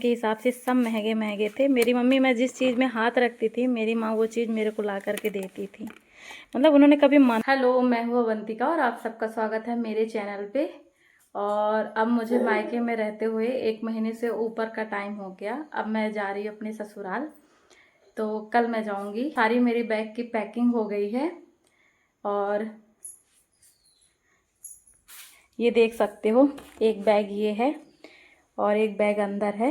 के हिसाब से सब महंगे महंगे थे। मेरी मम्मी, मैं जिस चीज़ में हाथ रखती थी मेरी माँ वो चीज़ मेरे को ला करके देती थी। मतलब उन्होंने कभी मन। हेलो, मैं हूँ अवंतिका और आप सबका स्वागत है मेरे चैनल पे। और अब मुझे मायके में रहते हुए 1 महीने से ऊपर का टाइम हो गया। अब मैं जा रही हूँ अपने ससुराल, तो कल मैं जाऊँगी। सारी मेरी बैग की पैकिंग हो गई है और ये देख सकते हो, एक बैग ये है और एक बैग अंदर है।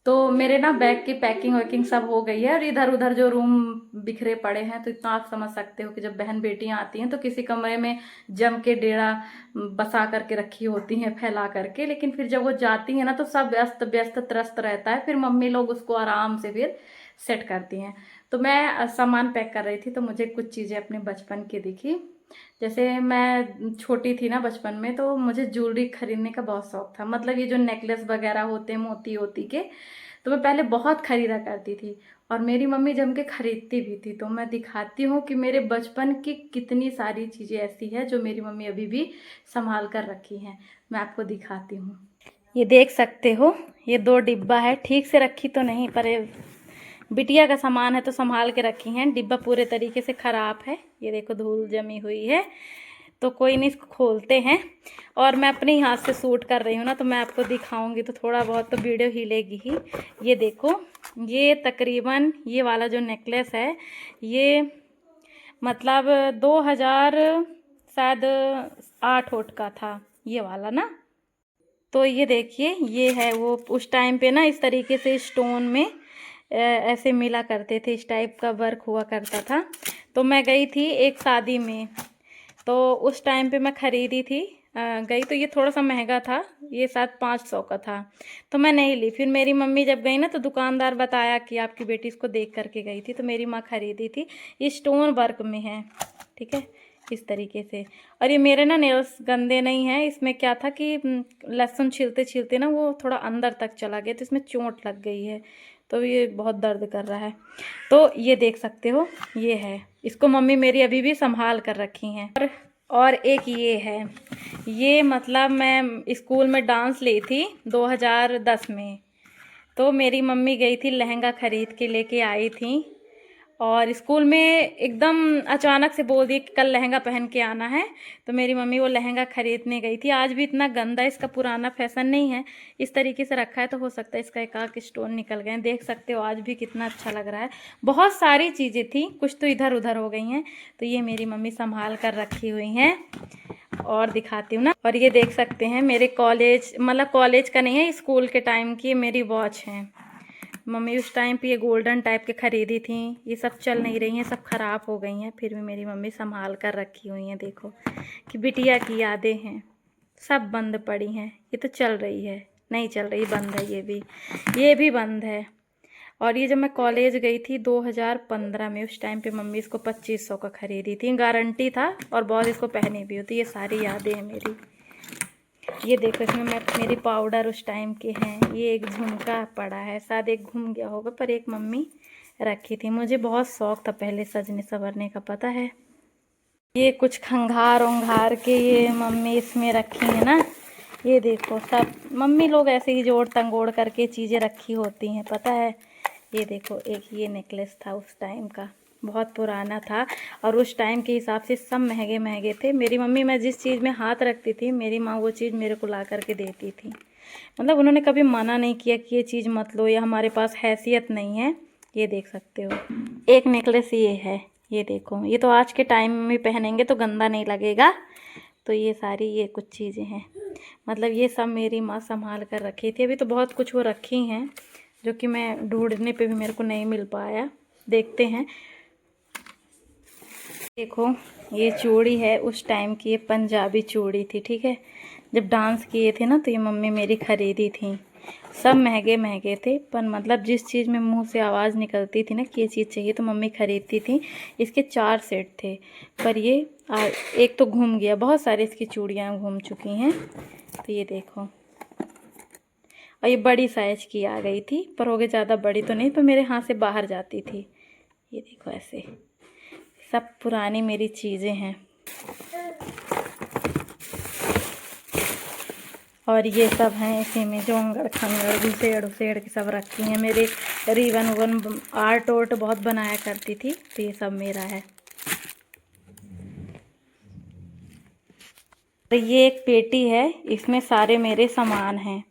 तो मेरे ना बैग की पैकिंग वैकिंग सब हो गई है और इधर उधर जो रूम बिखरे पड़े हैं। तो इतना आप समझ सकते हो कि जब बहन बेटियां आती हैं तो किसी कमरे में जम के डेरा बसा करके रखी होती हैं फैला करके, लेकिन फिर जब वो जाती हैं ना तो सब व्यस्त व्यस्त त्रस्त रहता है। फिर मम्मी लोग उसको आराम से फिर सेट करती हैं। तो मैं सामान पैक कर रही थी तो मुझे कुछ चीज़ें अपने बचपन की दिखी। जैसे मैं छोटी थी ना बचपन में, तो मुझे ज्वेलरी खरीदने का बहुत शौक था। मतलब ये जो नेकलेस वगैरह होते हैं मोती होती के, तो मैं पहले बहुत खरीदा करती थी और मेरी मम्मी जम के खरीदती भी थी। तो मैं दिखाती हूँ कि मेरे बचपन की कितनी सारी चीज़ें ऐसी है जो मेरी मम्मी अभी भी संभाल कर रखी हैं। मैं आपको दिखाती हूँ। ये देख सकते हो, ये 2 डिब्बा है। ठीक से रखी तो नहीं, पर बिटिया का सामान है तो संभाल के रखी हैं। डिब्बा पूरे तरीके से ख़राब है, ये देखो धूल जमी हुई है। तो कोई नहीं, इसको खोलते हैं। और मैं अपने ही हाथ से शूट कर रही हूँ ना, तो मैं आपको दिखाऊंगी तो थोड़ा बहुत तो वीडियो हिलेगी ही। ये देखो, ये तकरीबन ये वाला जो नेकलेस है ये मतलब 2000 शायद 8 ओट का था ये वाला ना। तो ये देखिए, ये है वो उस टाइम पे ना इस तरीके से स्टोन में ऐसे मिला करते थे, इस टाइप का वर्क हुआ करता था। तो मैं गई थी एक शादी में, तो उस टाइम पे मैं ख़रीदी थी। गई तो ये थोड़ा सा महंगा था, ये शायद 500 का था। तो मैं नहीं ली। फिर मेरी मम्मी जब गई ना तो दुकानदार बताया कि आपकी बेटी इसको देख करके गई थी, तो मेरी माँ खरीदी थी। ये स्टोन वर्क में है, ठीक है, इस तरीके से। और ये मेरे ना नेल्स गंदे नहीं हैं। इसमें क्या था कि लहसुन छीलते छीलते ना वो थोड़ा अंदर तक चला गया, तो इसमें चोट लग गई है, तो ये बहुत दर्द कर रहा है। तो ये देख सकते हो, ये है। इसको मम्मी मेरी अभी भी संभाल कर रखी हैं। और एक ये है, ये मतलब मैं स्कूल में डांस ली थी 2010 में। तो मेरी मम्मी गई थी लहंगा खरीद के लेके आई थी और स्कूल में एकदम अचानक से बोल दिए कि कल लहंगा पहन के आना है। तो मेरी मम्मी वो लहंगा खरीदने गई थी। आज भी इतना गंदा, इसका पुराना फैशन नहीं है, इस तरीके से रखा है, तो हो सकता है इसका एक स्टोन निकल गए। देख सकते हो आज भी कितना अच्छा लग रहा है। बहुत सारी चीज़ें थी, कुछ तो इधर उधर हो गई हैं, तो ये मेरी मम्मी संभाल कर रखी हुई हैं। और दिखाती हूँ ना। और ये देख सकते हैं मेरे कॉलेज, मतलब कॉलेज का नहीं है, स्कूल के टाइम की मेरी वॉच है। मम्मी उस टाइम पे ये गोल्डन टाइप के ख़रीदी थी। ये सब चल नहीं रही हैं, सब ख़राब हो गई हैं, फिर भी मेरी मम्मी संभाल कर रखी हुई हैं। देखो कि बिटिया की यादें हैं, सब बंद पड़ी हैं। ये तो चल रही है, नहीं चल रही, बंद है। ये भी बंद है। और ये जब मैं कॉलेज गई थी 2015 में, उस टाइम पे मम्मी इसको 2500 का ख़रीदी थी, गारंटी था और बहुत इसको पहनी भी होती। ये सारी यादें हैं मेरी। ये देखो, इसमें मेरी पाउडर उस टाइम के हैं। ये एक झुमका पड़ा है, शायद एक घूम गया होगा, पर एक मम्मी रखी थी। मुझे बहुत शौक था पहले सजने संवरने का, पता है। ये कुछ खंघार उंघार के ये मम्मी इसमें रखी है ना। ये देखो, सब मम्मी लोग ऐसे ही जोड़ तंगोड़ करके चीज़ें रखी होती हैं, पता है। ये देखो, एक ये नेकलेस था उस टाइम का, बहुत पुराना था और उस टाइम के हिसाब से सब महंगे महंगे थे। मेरी मम्मी, मैं जिस चीज़ में हाथ रखती थी मेरी माँ वो चीज़ मेरे को ला करके देती थी। मतलब उन्होंने कभी मना नहीं किया कि ये चीज़ मत लो या हमारे पास हैसियत नहीं है। ये देख सकते हो, एक नेकलेस ये है। ये देखो, ये तो आज के टाइम में पहनेंगे तो गंदा नहीं लगेगा। तो ये सारी ये कुछ चीज़ें हैं, मतलब ये सब मेरी माँ संभाल कर रखी थी। अभी तो बहुत कुछ वो रखी हैं जो कि मैं ढूंढने पे भी मेरे को नहीं मिल पाया। देखते हैं। देखो, ये चूड़ी है उस टाइम की, ये पंजाबी चूड़ी थी, ठीक है। जब डांस किए थे ना तो ये मम्मी मेरी ख़रीदी थी। सब महंगे महंगे थे, पर मतलब जिस चीज़ में मुंह से आवाज़ निकलती थी ना कि ये चीज़ चाहिए तो मम्मी खरीदती थी। इसके 4 सेट थे, पर ये एक तो घूम गया। बहुत सारी इसकी चूड़ियाँ घूम चुकी हैं। तो ये देखो, और ये बड़ी साइज की आ गई थी, पर हो गई ज़्यादा बड़ी तो नहीं, पर मेरे हाथ से बाहर जाती थी। ये देखो, ऐसे सब पुरानी मेरी चीज़ें हैं। और ये सब हैं इसी में जोंगड़ खंगड़ घुसेड़ उसेड़ के सब रखी हैं। मेरे रिबन उबन आर्ट ओर्ट बहुत बनाया करती थी, तो ये सब मेरा है। ये एक पेटी है, इसमें सारे मेरे सामान हैं।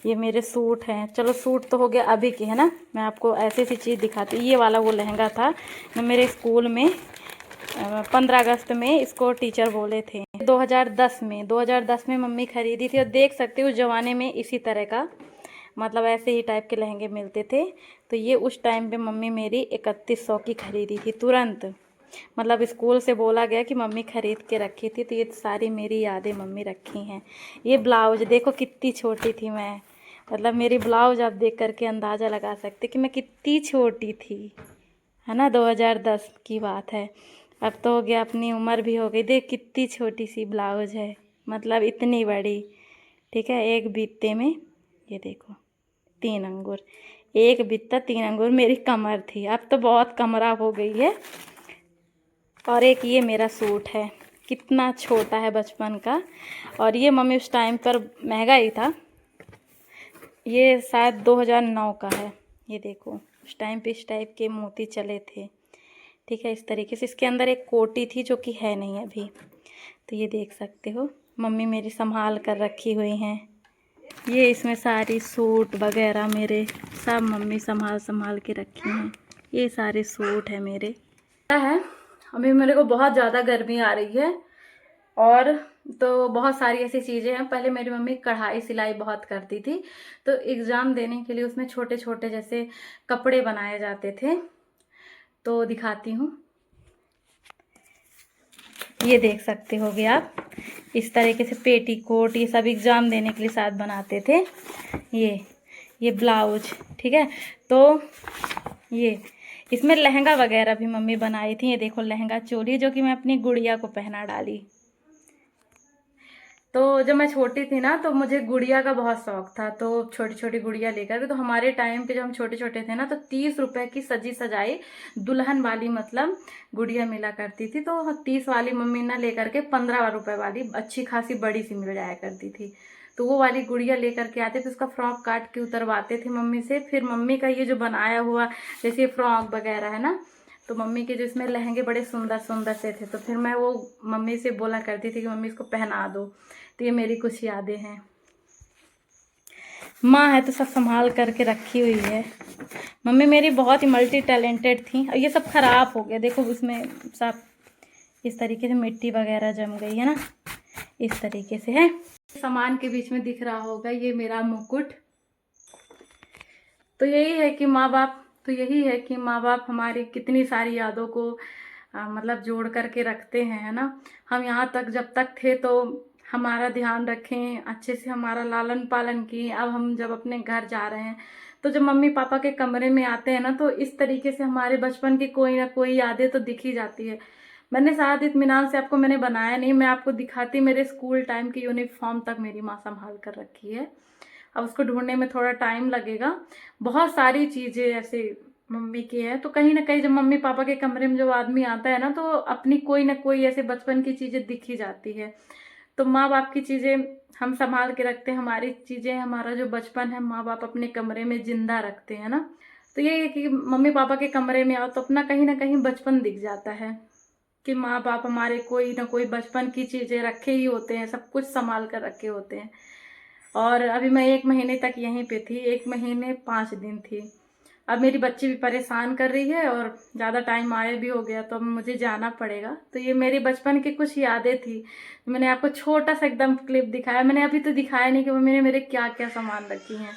ये मेरे सूट हैं। चलो सूट तो हो गया अभी की, है ना। मैं आपको ऐसी सी चीज़ दिखाती हूँ। ये वाला वो लहंगा था जो मेरे स्कूल में 15 अगस्त में इसको टीचर बोले थे। 2010 में मम्मी खरीदी थी। और देख सकते हो उस ज़माने में इसी तरह का मतलब ऐसे ही टाइप के लहंगे मिलते थे। तो ये उस टाइम पे मम्मी मेरी 3100 की खरीदी थी तुरंत। मतलब स्कूल से बोला गया कि मम्मी खरीद के रखी थी। तो ये सारी मेरी यादें मम्मी रखी हैं। ये ब्लाउज देखो कितनी छोटी थी मैं, मतलब मेरी ब्लाउज आप देख करके अंदाज़ा लगा सकते कि मैं कितनी छोटी थी, है ना। 2010 की बात है। अब तो हो गया, अपनी उम्र भी हो गई। देख कितनी छोटी सी ब्लाउज है, मतलब इतनी बड़ी। ठीक है, एक बीते में ये देखो 3 अंगूर, एक बीता 3 अंगूर मेरी कमर थी। अब तो बहुत कमरा हो गई है। और एक ये मेरा सूट है, कितना छोटा है बचपन का। और ये मम्मी उस टाइम पर महंगा ही था, ये शायद 2009 का है। ये देखो उस टाइम पे इस टाइप के मोती चले थे। ठीक है, इस तरीके से। इसके अंदर एक कोटी थी जो कि है नहीं अभी। तो ये देख सकते हो मम्मी मेरी संभाल कर रखी हुई हैं। ये इसमें सारी सूट वगैरह मेरे सब मम्मी संभाल के रखी हैं। ये सारे सूट है मेरे। है अभी मेरे को बहुत ज़्यादा गर्मी आ रही है। और तो बहुत सारी ऐसी चीज़ें हैं। पहले मेरी मम्मी कढ़ाई सिलाई बहुत करती थी, तो एग्ज़ाम देने के लिए उसमें छोटे छोटे जैसे कपड़े बनाए जाते थे। तो दिखाती हूँ, ये देख सकते होगे आप। इस तरीके से पेटीकोट ये सब एग्ज़ाम देने के लिए साथ बनाते थे। ये ब्लाउज, ठीक है। तो ये इसमें लहंगा वगैरह भी मम्मी बनाई थी। ये देखो लहंगा चोली जो कि मैं अपनी गुड़िया को पहना डाली। तो जब मैं छोटी थी ना तो मुझे गुड़िया का बहुत शौक था। तो छोटी छोटी गुड़िया लेकर के, तो हमारे टाइम पे जब हम छोटे छोटे थे ना तो 30 रुपए की सजी सजाई दुल्हन वाली मतलब गुड़िया मिला करती थी। तो 30 वाली मम्मी ना लेकर के 15 रुपए वाली अच्छी खासी बड़ी सी मिल जाया करती थी। तो वो वाली गुड़िया लेकर के आते थे, उसका फ्रॉक काट के उतरवाते थे मम्मी से। फिर मम्मी का ये जो बनाया हुआ जैसे फ्रॉक वगैरह है ना, तो मम्मी के जो इसमें लहंगे बड़े सुंदर सुंदर से थे। तो फिर मैं वो मम्मी से बोला करती थी कि मम्मी इसको पहना दो। तो ये मेरी कुछ यादें हैं। माँ है तो सब संभाल करके रखी हुई है। मम्मी मेरी बहुत ही मल्टी टैलेंटेड थी। और ये सब खराब हो गया, देखो उसमें सब इस तरीके से मिट्टी वगैरह जम गई है ना, इस तरीके से है। सामान के बीच में दिख रहा होगा ये मेरा मुकुट। तो यही है कि माँ बाप हमारी कितनी सारी यादों को मतलब जोड़ करके रखते हैं, है ना। हम यहाँ तक जब तक थे तो हमारा ध्यान रखें, अच्छे से हमारा लालन पालन किए। अब हम जब अपने घर जा रहे हैं तो जब मम्मी पापा के कमरे में आते हैं ना, तो इस तरीके से हमारे बचपन की कोई ना कोई यादें तो दिख ही जाती है। मैंने शायद इत्मीनान से आपको मैंने बनाया नहीं, मैं आपको दिखाती। मेरे स्कूल टाइम की यूनिफॉर्म तक मेरी माँ संभाल कर रखी है। अब उसको ढूंढने में थोड़ा टाइम लगेगा। बहुत सारी चीज़ें ऐसे मम्मी की है। तो कहीं ना कहीं जब मम्मी पापा के कमरे में जब आदमी आता है ना, तो अपनी कोई ना कोई ऐसे बचपन की चीज़ें दिख ही जाती है। तो माँ बाप की चीज़ें हम संभाल के रखते हैं। हमारी चीज़ें, हमारा जो बचपन है माँ बाप अपने कमरे में जिंदा रखते हैं ना। तो ये है कि मम्मी पापा के कमरे में आओ तो अपना कहीं ना कहीं बचपन दिख जाता है कि माँ बाप हमारे कोई ना कोई बचपन की चीज़ें रखे ही होते हैं, सब कुछ संभाल कर रखे होते हैं। और अभी मैं 1 महीने तक यहीं पे थी, 1 महीने 5 दिन थी। अब मेरी बच्ची भी परेशान कर रही है और ज़्यादा टाइम आए भी हो गया, तो अब मुझे जाना पड़ेगा। तो ये मेरी बचपन की कुछ यादें थी। मैंने आपको छोटा सा एकदम क्लिप दिखाया। मैंने अभी तो दिखाया नहीं कि मैंने मेरे क्या क्या सामान रखी हैं।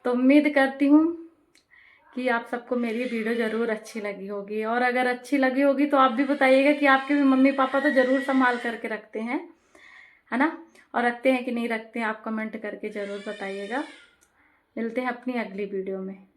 तो उम्मीद करती हूँ कि आप सबको मेरी वीडियो ज़रूर अच्छी लगी होगी। और अगर अच्छी लगी होगी तो आप भी बताइएगा कि आपके भी मम्मी पापा तो ज़रूर संभाल करके रखते हैं, है ना। और रखते हैं कि नहीं रखते हैं, आप कमेंट करके ज़रूर बताइएगा। मिलते हैं अपनी अगली वीडियो में।